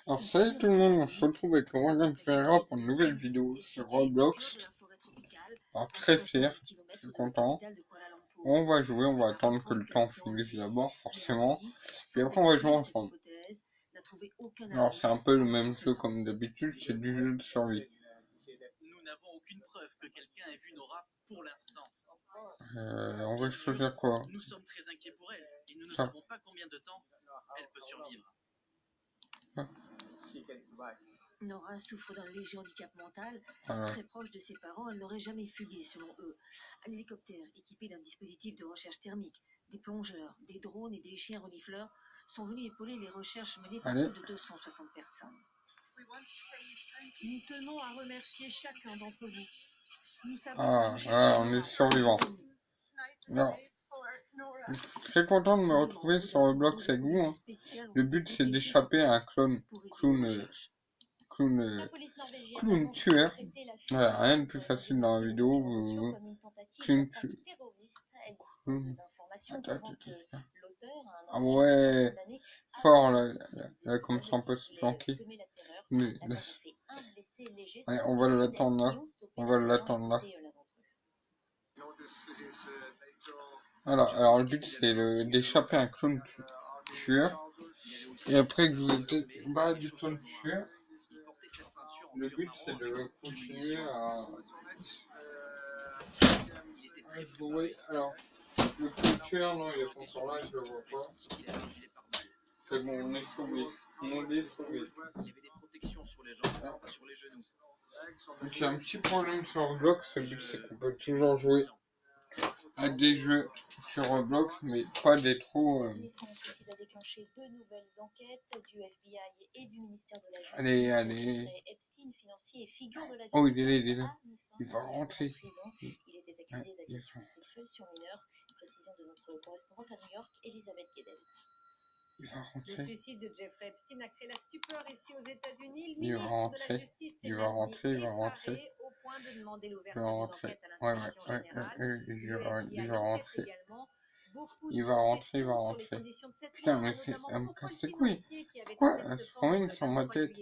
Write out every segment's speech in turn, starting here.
Alors salut tout le monde, on se retrouve avec Morgan Ferreira pour une nouvelle vidéo sur Roblox. Alors très fier, je suis content. On va jouer, on va attendre que le temps finisse d'abord forcément. Et après on va jouer ensemble. Alors c'est un peu le même jeu comme d'habitude, c'est du jeu de survie. On va choisir quoi? Nous sommes très inquiets pour elle et nous ne Ça. savons pas combien de temps elle peut survivre. Nora souffre d'un léger handicap mental. Très proche de ses parents, elle n'aurait jamais fugué selon eux. Un hélicoptère équipé d'un dispositif de recherche thermique, des plongeurs, des drones et des chiens renifleurs sont venus épauler les recherches menées par plus de 260 personnes. Nous tenons à remercier chacun d'entre vous. On est survivants. Non. Je suis très content de me retrouver sur Roblox avec vous. Hein. Le but c'est d'échapper à un clown tueur. Rien de plus facile dans la vidéo. Ah ouais, fort là, comme ça on peut se planquer. Mais, allez, on va l'attendre là. On va l'attendre là. Voilà, alors le but c'est d'échapper à un clown tueur. Et après que vous êtes bas du clown tueur, le but c'est de continuer à jouer. Alors, le clown tueur, non, il est pas encore là, je le vois pas. C'est bon, on est sauvé. On est sauvé. Il y avait des protections sur les jambes, sur les genoux. Donc il y a un petit problème sur Roblox, le but c'est qu'on peut toujours jouer à des jeux sur Roblox, mais pas des trop... Allez. Oh, il est là. Il va rentrer. Il était accusé d'agression sexuelle sur mineur. Précision de notre correspondante à New York, Elisabeth Guedel. Il va rentrer. Le suicide de Jeffrey Epstein a créé la stupeur ici aux États-Unis. Il va rentrer. Il va rentrer. Il va rentrer. Au point de demander l'ouverture d'une enquête à l'inspection générale. Il va rentrer. Il va rentrer. Il va rentrer. Putain, mais elle me casse les couilles. Pourquoi elle se promène sur ma tête?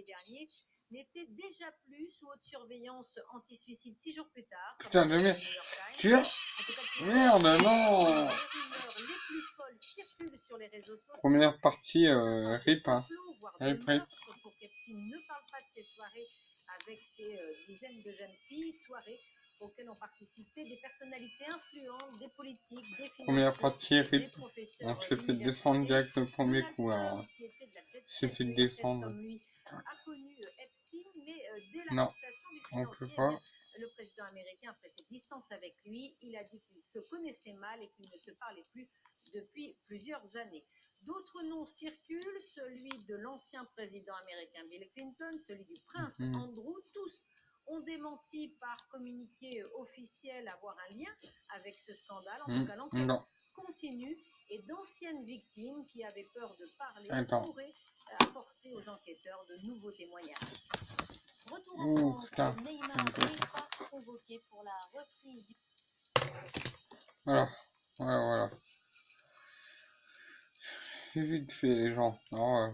N'était déjà plus sous haute surveillance anti-suicide 6 jours plus tard. Putain de merde. Tire. Merde, non. Première partie, RIP, hein. RIP. Pour qu'Epstein ne parle pas de ses soirées avec ses dizaines de jeunes filles, soirées auxquelles ont participé des personnalités influentes, des politiques, des financiers, première partie, RIP. On s'est fait descendre direct le premier coup, alors. s'est fait descendre. Non, on peut pas. Le président américain a pris ses distances avec lui. Il a dit qu'ils se connaissaient mal et qu'ils ne se parlaient plus depuis plusieurs années. D'autres noms circulent, celui de l'ancien président américain Bill Clinton, celui du prince Andrew. Tous ont démenti par communiqué officiel avoir un lien avec ce scandale. En tout cas, l'enquête continue et d'anciennes victimes qui avaient peur de parler pourraient apporter aux enquêteurs de nouveaux témoignages. Retour en France, Neymar n'est pas convoqué pour la reprise du... Voilà. C'est vite fait les gens. Alors,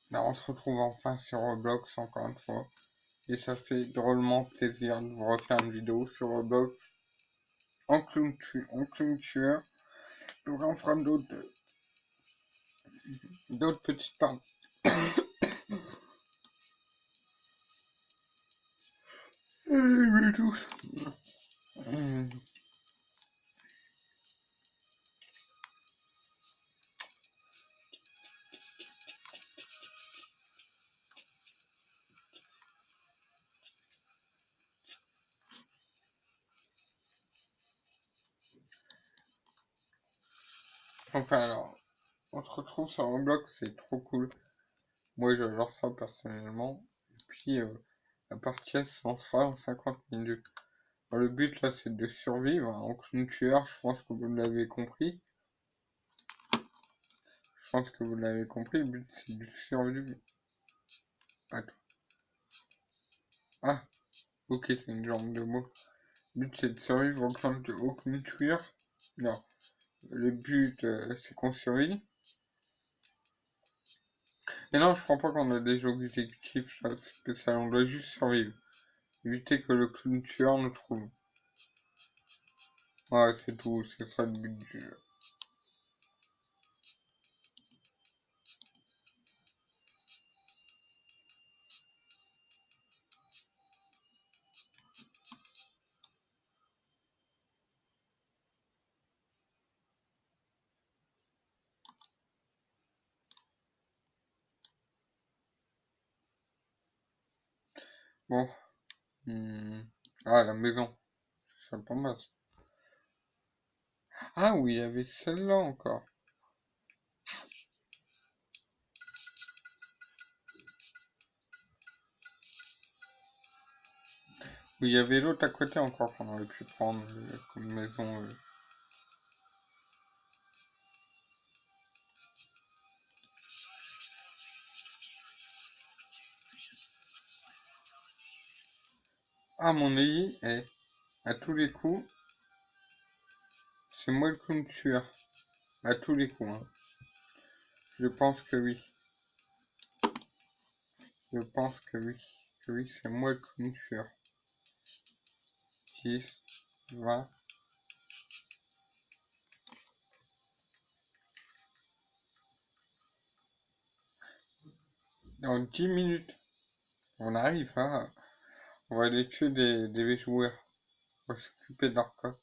là, on se retrouve enfin sur Roblox encore une fois. Et ça fait drôlement plaisir de vous refaire une vidéo sur Roblox en clown tueur. Donc on fera d'autres petites parties. Enfin alors, on se retrouve sur Roblox, c'est trop cool. Moi j'adore ça personnellement. Et puis la partie elle se lancera en 50 minutes. Alors, le but là c'est de survivre en clown tueur, je pense que vous l'avez compris. Le but c'est de survivre. Attends. Ah, ok, c'est une jambe de mots. Le but c'est de survivre au clown tueur. Non. Le but c'est qu'on survive. Et non, je crois pas qu'on a des objectifs spéciaux, on doit juste survivre. Éviter que le clown tueur nous trouve. Ouais, c'est tout, c'est ça le but du jeu. Bon. Ah, la maison. C'est pas mal. Ah oui, il y avait celle-là encore. Oui, il y avait l'autre à côté encore qu'on aurait pu prendre comme maison. Ah, mon avis, à tous les coups, c'est moi le clown tueur. À tous les coups, hein. Je pense que oui. Je pense que oui. Que oui, c'est moi le clown tueur. 10, 20. Dans 10 minutes, on arrive, hein. On va aller tuer des joueurs. On va s'occuper de leur cas.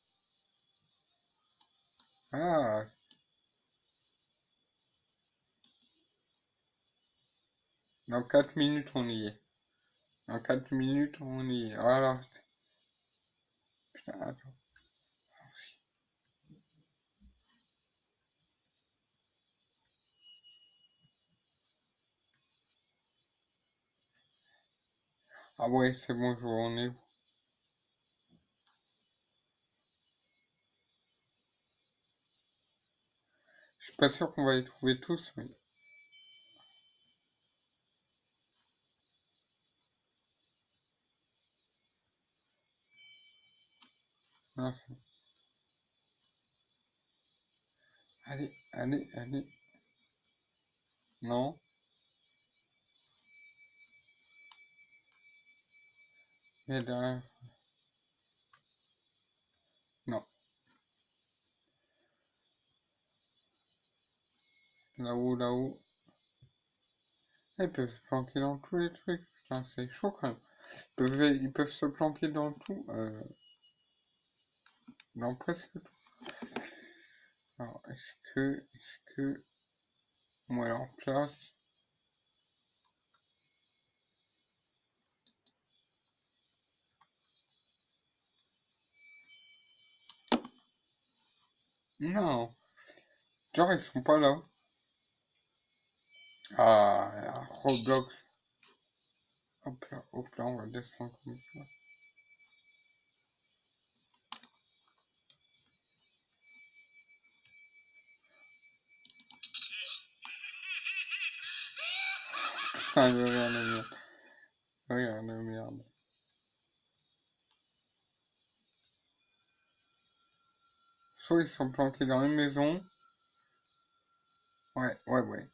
Ah, dans 4 minutes, on y est. Dans 4 minutes, on y est. Voilà. Putain, attends. Ah ouais, c'est bon, je vois, on est où. Je suis pas sûr qu'on va les trouver tous, mais... Non, allez, allez, allez. Non. Et derrière. Non. Là-haut, là-haut. Ils peuvent se planquer dans tous les trucs. Putain, c'est chaud quand même. Ils peuvent se planquer dans tout. Dans presque tout. Alors, est-ce que... On va leur place. Non. Genre, ils sont pas là. Ah, Roblox. Hop là, on va descendre comme ça. Putain, regarde la merde. Regarde la merde. Soit ils sont planqués dans une maison. Ouais, ouais, ouais.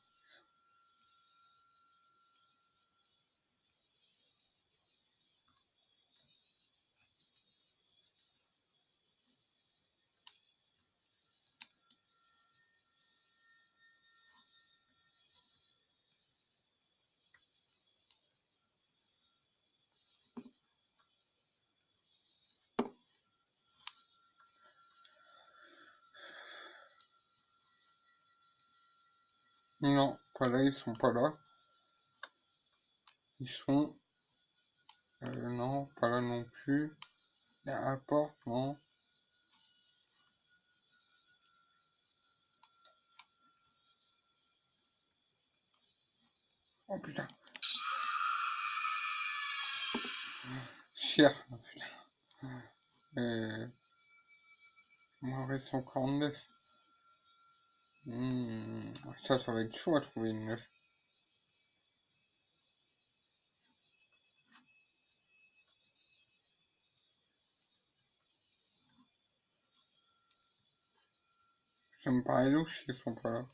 Non, pas là, ils sont pas là. Ils sont... non, pas là non plus. Il y a un porte, non. Oh putain. Cher. Putain. Moi, reste encore 9. Ça va être chaud à trouver une 9. Ça me paraît louche qu'ils sont pas là.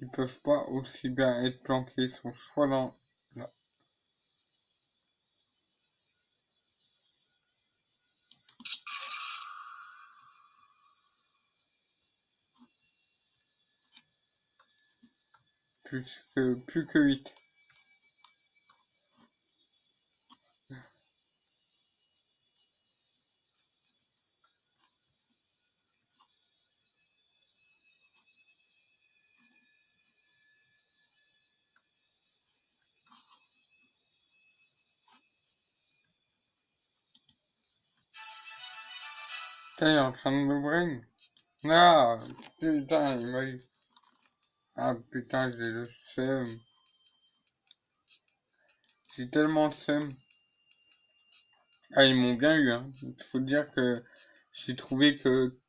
Ils peuvent pas aussi bien être planqués, ils sont soit dans là. Plus que 8. Putain, il est en train de me brain. Ah, putain, il m'a eu. Ah putain, j'ai le seum. J'ai tellement le seum. Ah, ils m'ont bien eu, hein. Il faut dire que j'ai trouvé que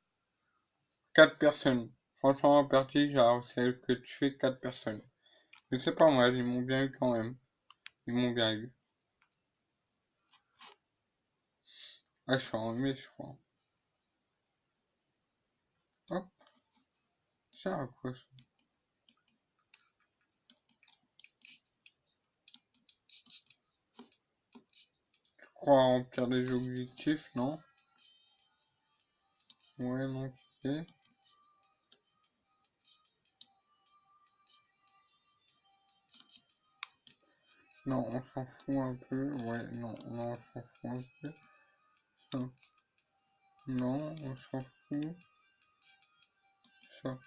4 personnes. Franchement, en partie, j'ai réussi à que tu fais 4 personnes. Je sais pas moi, ils m'ont bien eu quand même. Ils m'ont bien eu. Ah, je suis enrhumé, je crois. Hop, ça à quoi ça? Je crois remplir des objectifs, non? Ouais, non, ok. Non, on s'en fout un peu. Ouais, non, non, on s'en fout un peu. Ça. Non, on s'en fout. Ça.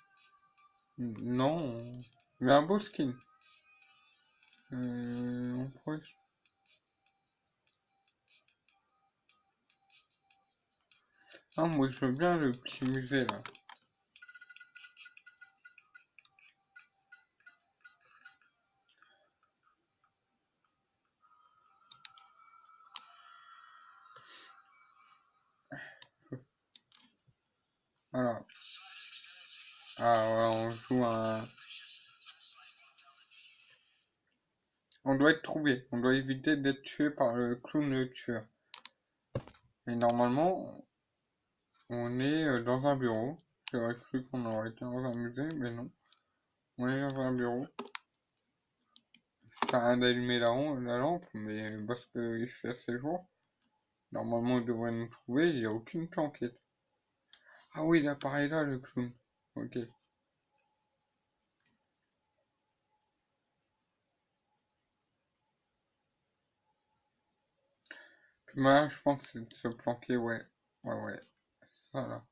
Non. Mais un beau skin. On pourrait... Ah, moi je veux bien le petit musée là. Voilà. Ah ouais, on joue un... On doit être trouvé. On doit éviter d'être tué par le clown tueur. Et normalement, on est dans un bureau. J'aurais cru qu'on aurait été dans un musée, mais non. On est dans un bureau. Ça sert à rien d'allumer la lampe, mais parce qu'il fait assez jour. Normalement, il devrait nous trouver, il n'y a aucune planquette. Ah oui, il apparaît là, le clown. Ok. Puis là, je pense que c'est de se planquer, ouais. Ouais, ouais. Ça là.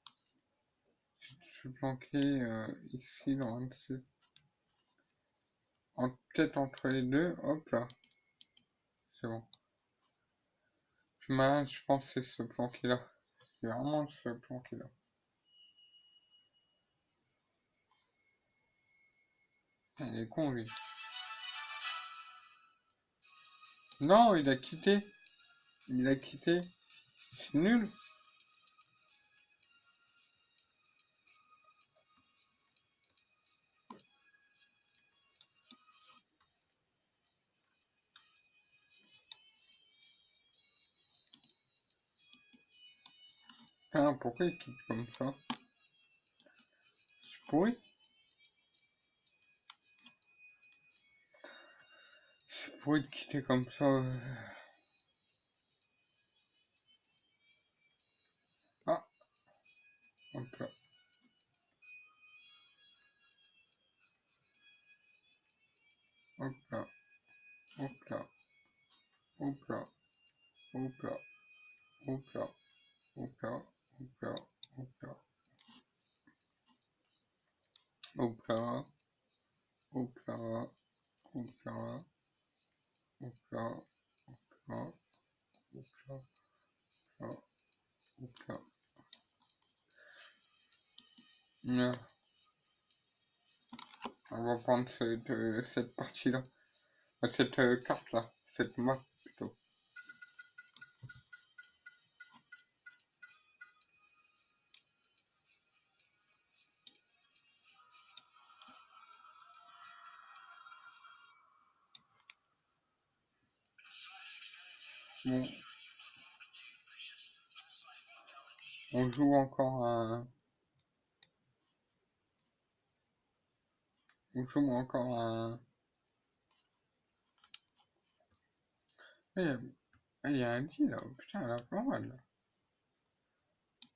C'est de se planquer ici, dans un de ces... Peut-être entre les deux, hop là. C'est bon. Puis là, je pense que c'est se planquer là. C'est vraiment se planquer là. Il est con, lui. Non, il a quitté. Il a quitté. C'est nul. Putain, pourquoi il quitte comme ça? C'est pourri. C'est pourri de quitter comme ça. Ah, hop là. Hop là. Hop là. Hop là. Hop là. Hop là. Hop là. Hop là. Hop là. Hop là. Hop là. Hop là. Hop là. Hop là. Hop là. Hop là. Là. On va prendre cette partie-là. Cette carte-là. Cette map plutôt. Bon. On joue encore un... Ou j'ouvre encore un... Il y a un deal là, putain, là, pas mal.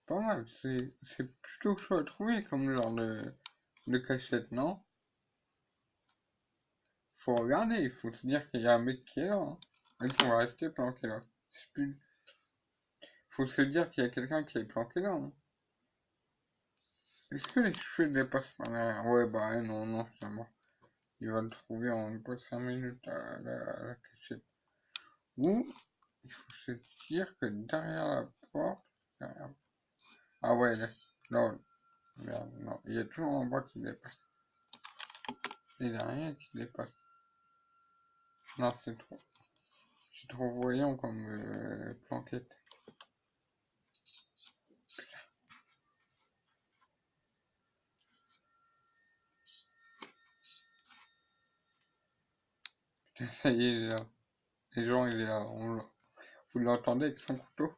Pas mal, c'est plutôt chaud à trouver comme genre de cachette, non? Faut regarder, il faut se dire qu'il y a un mec qui est là. Hein. Vas-y, on va rester planqué là. Faut se dire qu'il y a quelqu'un qui est planqué là. Hein. Est-ce que les cheveux dépassent par derrière? Ouais, bah non, non, c'est bon. Il va le trouver en pas 5 minutes à la cachette. Ou, il faut se dire que derrière la porte... derrière- Ah ouais, là, non, merde, non, il y a toujours un bras qui dépasse. Il n'y a rien qui dépasse. Non, c'est trop voyant comme planquette. Putain, ça y est, il est là. Les gens, il est là. Vous l'entendez avec son couteau?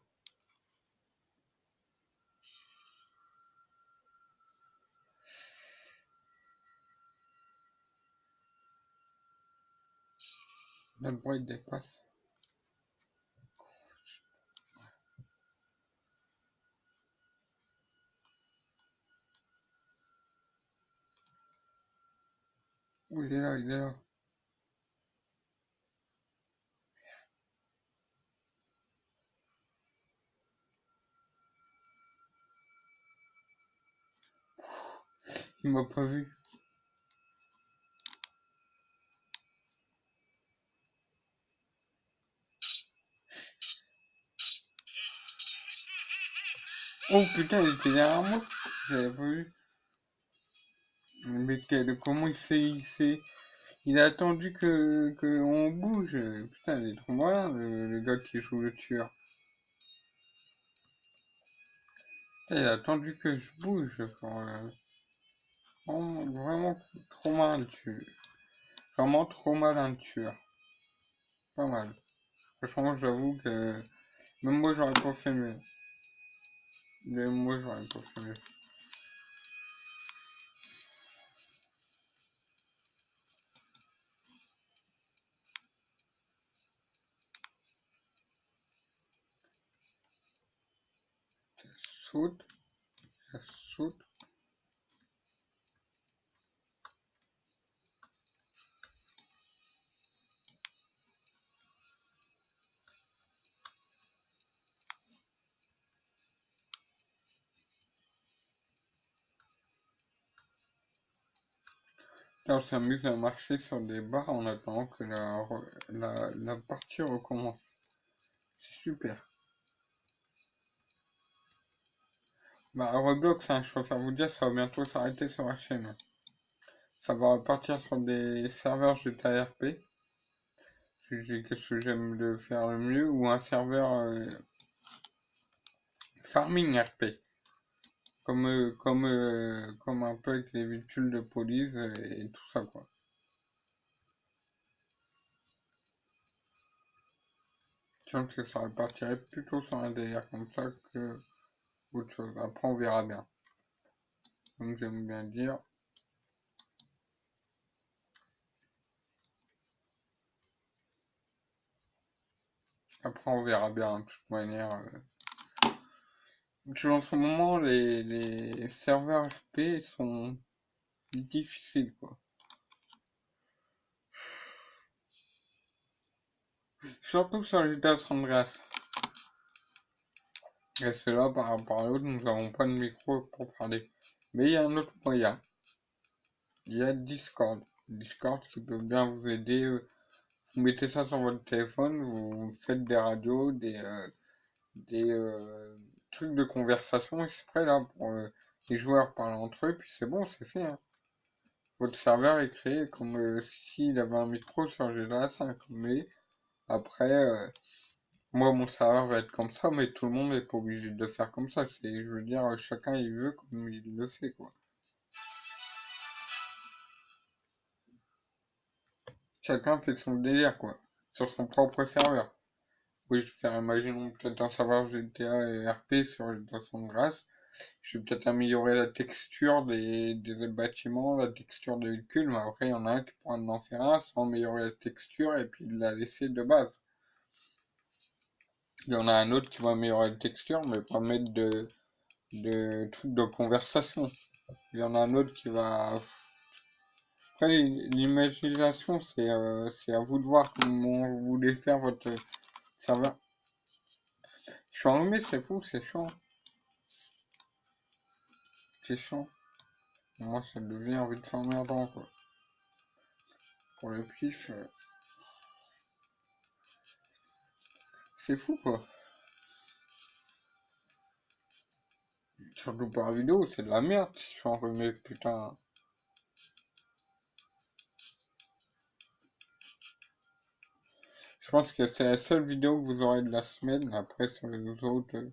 Là, le bruit dépasse. Oh, il est là, il est là. Il m'a pas vu. Oh putain, il était derrière moi. J'avais pas vu. Mais comment il a attendu que on bouge. Putain, il est trop malin, le gars qui joue le tueur. Putain, il a attendu que je bouge. Vraiment trop malin le tueur. Vraiment trop malin le tueur. Pas mal. Franchement, j'avoue que même moi, j'aurais pas fait mieux. Même moi, j'aurais pas fait mieux. Ça saute, ça saute. Là, on s'amuse à marcher sur des barres en attendant que la partie recommence. C'est super. Bah, Roblox, hein, je préfère vous dire, ça va bientôt s'arrêter sur la chaîne. Ça va repartir sur des serveurs GTA RP. Qu'est-ce que j'aime de faire le mieux, ou un serveur farming RP. Comme un peu avec les véhicules de police et tout ça, quoi. Je pense que ça repartirait plutôt sur un délire comme ça que autre chose. Après, on verra bien. Comme j'aime bien dire. Après, on verra bien, de toute manière. En ce moment, les serveurs RP sont difficiles, quoi. Surtout sur GTA San Andreas. Et c'est là, par rapport à l'autre, nous n'avons pas de micro pour parler. Mais il y a un autre moyen. Il y a Discord. Discord qui peut bien vous aider. Vous mettez ça sur votre téléphone, vous faites des radios, des trucs de conversation, et c'est prêt là pour les joueurs parlent entre eux, puis c'est bon, c'est fait. Hein. Votre serveur est créé comme s'il avait un micro sur GTA 5. Mais après, moi mon serveur va être comme ça, mais tout le monde n'est pas obligé de le faire comme ça. Je veux dire, chacun il veut comme il le fait, quoi. Chacun fait son délire, quoi. Sur son propre serveur. Oui, je vais faire, imaginons peut-être un serveur GTA et RP sur GTA San Andreas. Je vais peut-être améliorer la texture des bâtiments, la texture des véhicules, mais après il y en a un qui pourra en faire un sans améliorer la texture et puis la laisser de base. Il y en a un autre qui va améliorer la texture, mais pas mettre de trucs de conversation. Il y en a un autre qui va... Après, l'imagination, c'est à vous de voir comment vous voulez faire votre serveur. Je suis enrhumé, c'est fou, c'est chiant. C'est chiant. Moi, ça devient vite emmerdant, quoi. Pour le pif, c'est fou, quoi. Surtout par vidéo, c'est de la merde si je suis enrhumé, putain. Je pense que c'est la seule vidéo que vous aurez de la semaine. Après, sur les autres,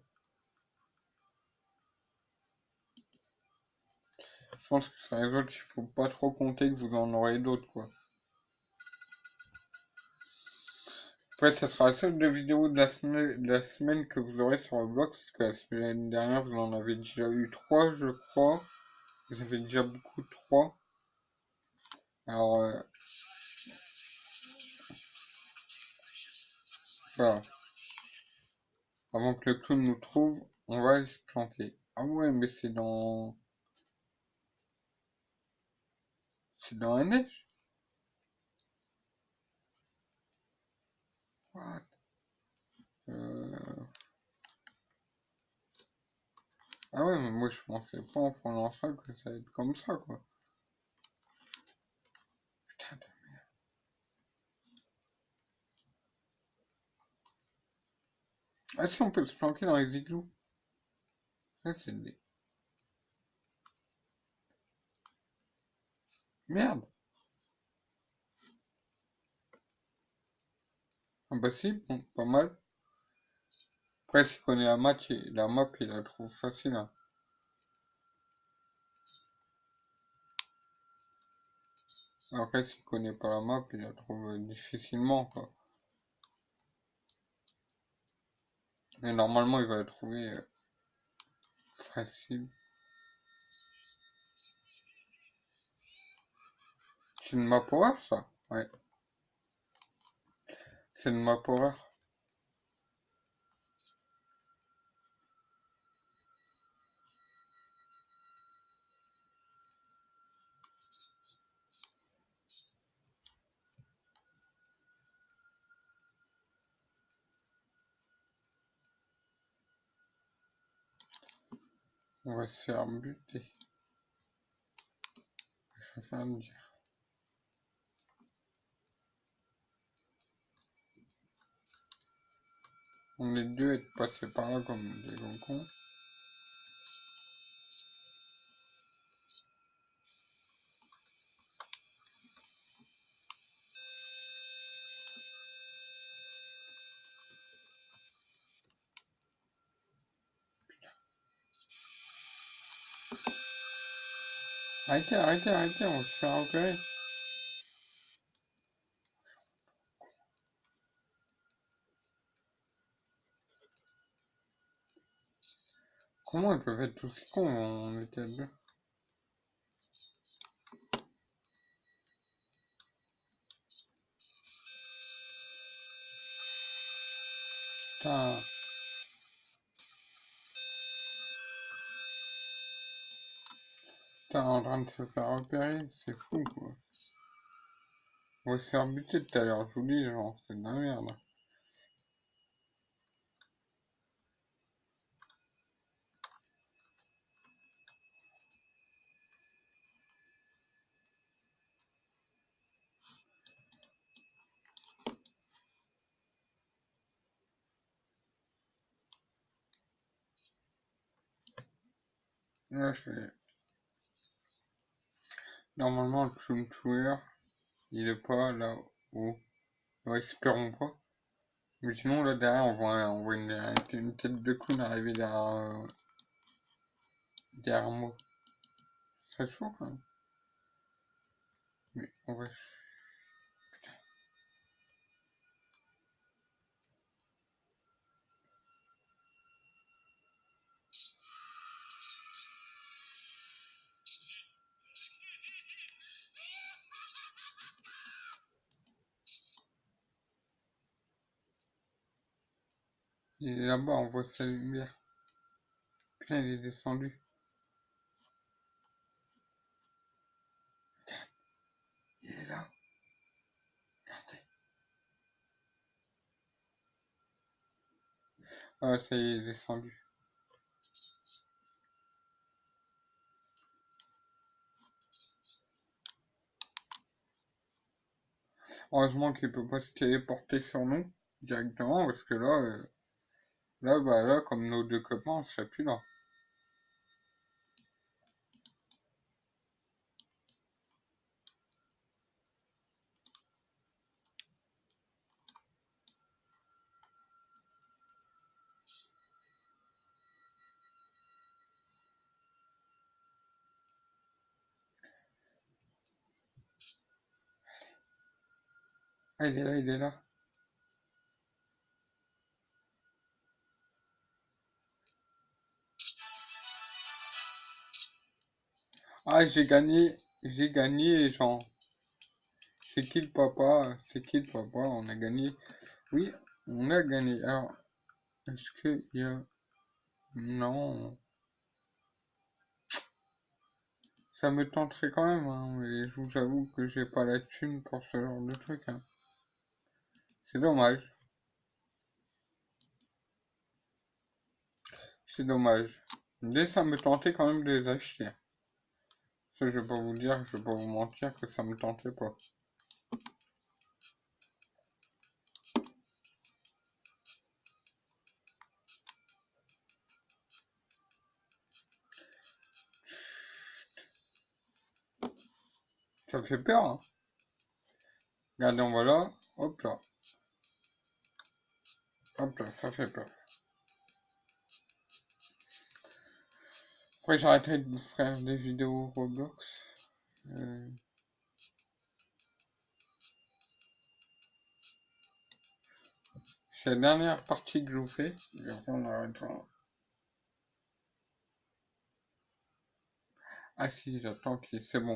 je pense que sur les autres, il faut pas trop compter que vous en aurez d'autres, quoi. Après, ça sera la seule de vidéo de la semaine que vous aurez sur Roblox, parce que la semaine dernière, vous en avez déjà eu 3, je crois. Vous avez déjà beaucoup de 3. Alors, voilà. Avant que le clown nous trouve, on va aller se planter. Ah ouais, mais c'est dans... C'est dans la neige? What? Ah ouais, mais moi je pensais pas en prenant ça que ça allait être comme ça, quoi. Putain de... Ah si, on peut se planquer dans les igloos. Ça, c'est des... Merde! Ah bah si, bon, pas mal. Après, s'il connaît la map, il la trouve facile, hein. Après, s'il connaît pas la map, il la trouve difficilement, quoi. Mais normalement, il va la trouver facile. C'est une map horreur, ça? Ouais. C'est une map horreur. On va se faire buter. Je préfère le dire. On est deux à être passés par là comme des gros cons. Arrêtez, arrêtez, arrêtez, on va se faire repérer. Comment ils peuvent être aussi cons? On était à deux. Putain. Putain, en train de se faire repérer, c'est fou, quoi. On va se faire buter tout à l'heure, je vous dis, genre, c'est de la merde. Là, normalement, le clown tueur, il est pas là où. Ouais, espérons pas. Mais sinon, là derrière, on voit une tête de clown arriver derrière moi. C'est chaud quand même. Mais on va. Il est là-bas, on voit sa lumière. Putain, il est descendu. Il est là. Regardez. Ah, ça y est, il est descendu. Heureusement qu'il peut pas se téléporter sur nous directement, parce que là, là, comme nos deux copains, on serait plus là. Ah, il est là, il est là. Ah, j'ai gagné, les gens. C'est qui le papa? C'est qui le papa? On a gagné. Oui, on a gagné. Alors, est-ce que il y a... Non. Ça me tenterait quand même, hein, mais je vous avoue que j'ai pas la thune pour ce genre de truc, hein. C'est dommage. C'est dommage. Mais ça me tentait quand même de les acheter. Ça, je vais pas vous dire, je vais pas vous mentir que ça me tentait pas. Ça fait peur, hein. Regardez, on va là. Hop là. Hop là, ça fait peur. Après, j'arrêterai de vous faire des vidéos Roblox. C'est la dernière partie que je vous fais. Et après, on arrêtera. Ah si, j'attends qu'il... C'est bon.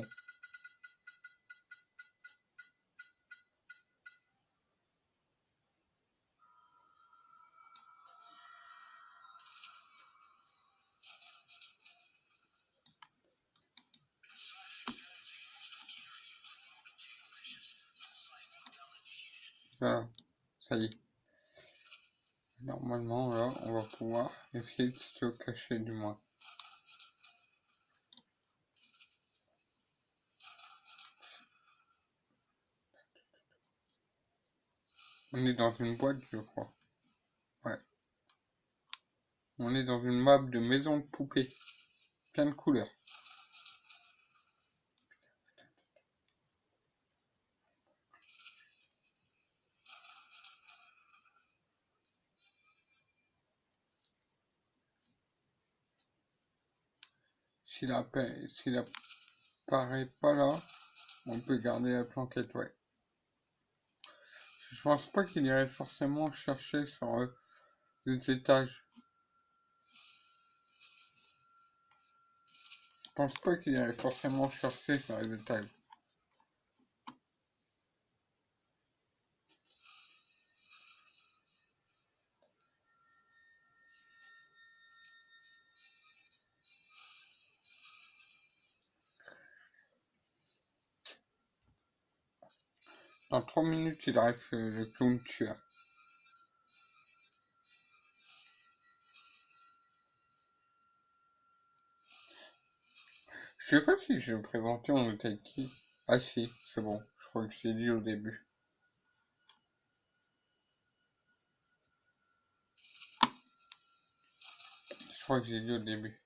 Voilà. Ça y est. Normalement, là, on va pouvoir essayer de se cacher du moins. On est dans une boîte, je crois. Ouais. On est dans une map de maison de poupée. Plein de couleurs. S'il apparaît pas là, on peut garder la planquette, ouais. Je pense pas qu'il irait forcément chercher sur les étages. Je pense pas qu'il irait forcément chercher sur les étages. Dans 3 minutes, il reste le clown tueur. Je sais pas si j'ai présenté on était avec qui. Ah si, c'est bon. Je crois que j'ai dit au début. Je crois que j'ai dit au début.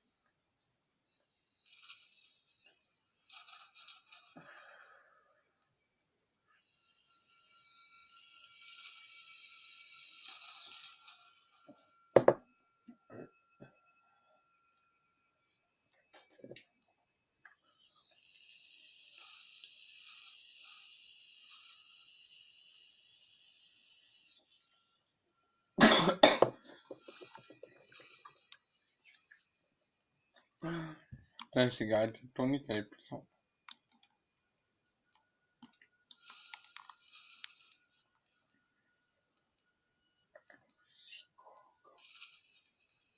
La cigarette tonique, elle est puissante.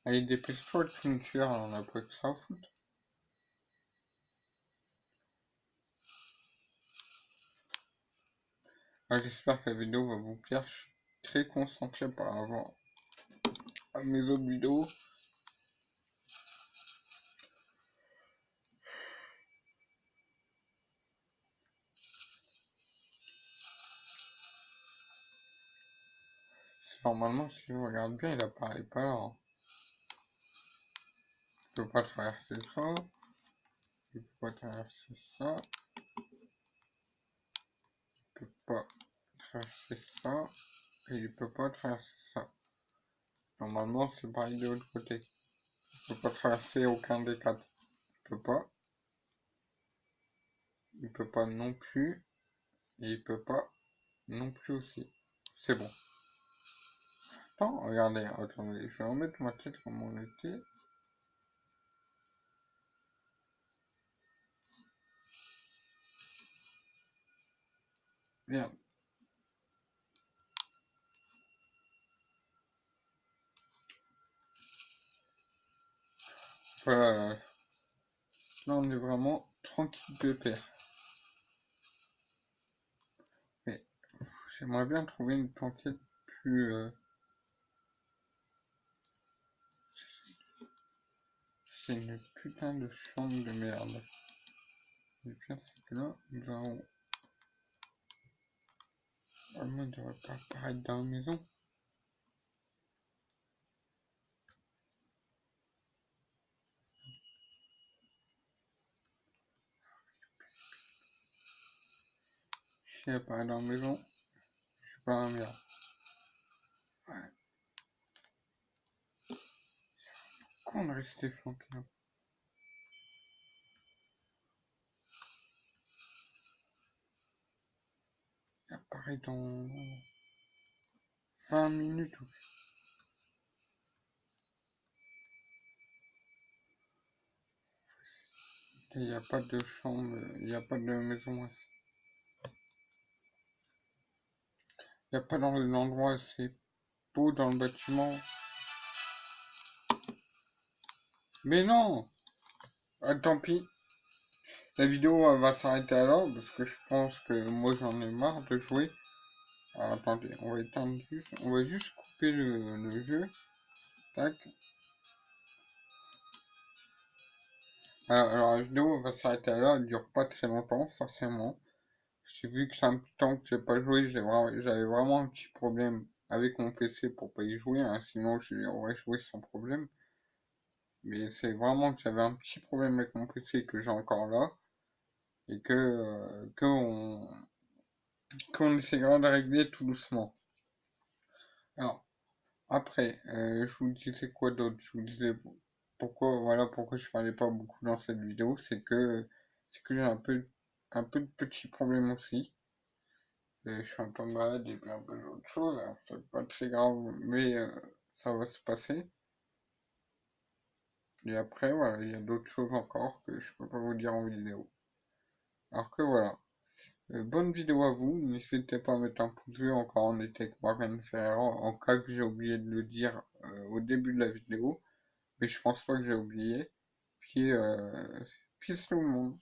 Allez, dépêche-toi de finir, on a pas que ça à foutre. Ah, j'espère que la vidéo va vous plaire, je suis très concentré par rapport à mes autres vidéos. Normalement, si je regarde bien, il apparaît pas là. Hein. Je peux pas traverser ça. Je peux pas traverser ça. Je peux pas traverser ça. Et je peux pas traverser ça. Normalement, c'est pareil de l'autre côté. Je peux pas traverser aucun des quatre. Je peux pas. Il peut pas non plus. Et il peut pas non plus aussi. C'est bon. Attends, regardez, attendez, je vais remettre ma tête comme on était. Merde. Voilà. Là, on est vraiment tranquille de père. Mais j'aimerais bien trouver une planquette plus... C'est une putain de chambre de merde. Le pire, c'est que là, nous avons... Normalement, il ne devrait pas apparaître dans la maison. Si elle apparaît dans la maison, je suis pas un merde. Ouais. Con de rester flanqué là. Il apparaît dans 20 minutes. Il n'y a pas de chambre, il n'y a pas de maison. Il n'y a pas dans l'endroit assez beau dans le bâtiment. Mais non! Ah, tant pis. La vidéo va s'arrêter alors parce que je pense que moi j'en ai marre de jouer. Alors, attendez, on va éteindre juste, on va juste couper le jeu. Tac. Alors la vidéo va s'arrêter là, elle dure pas très longtemps forcément. J'ai vu que c'est un petit temps que j'ai pas joué, j'avais vraiment un petit problème avec mon PC pour pas y jouer, hein, sinon j'aurais joué sans problème. Mais c'est vraiment que j'avais un petit problème avec mon PC que j'ai encore là et qu'on essaiera de régler tout doucement. Alors après, je vous disais quoi d'autre? Je vous disais pourquoi je parlais pas beaucoup dans cette vidéo, c'est que j'ai un peu de petits problèmes aussi. Je suis un peu malade et puis un peu d'autres choses, alors c'est pas très grave, mais ça va se passer. Et après, voilà, il y a d'autres choses encore que je peux pas vous dire en vidéo. Alors que voilà. Bonne vidéo à vous, n'hésitez pas à mettre un pouce bleu encore en été avec Morgan Ferrero en cas que j'ai oublié de le dire au début de la vidéo, mais je pense pas que j'ai oublié. Puis, peace tout le monde.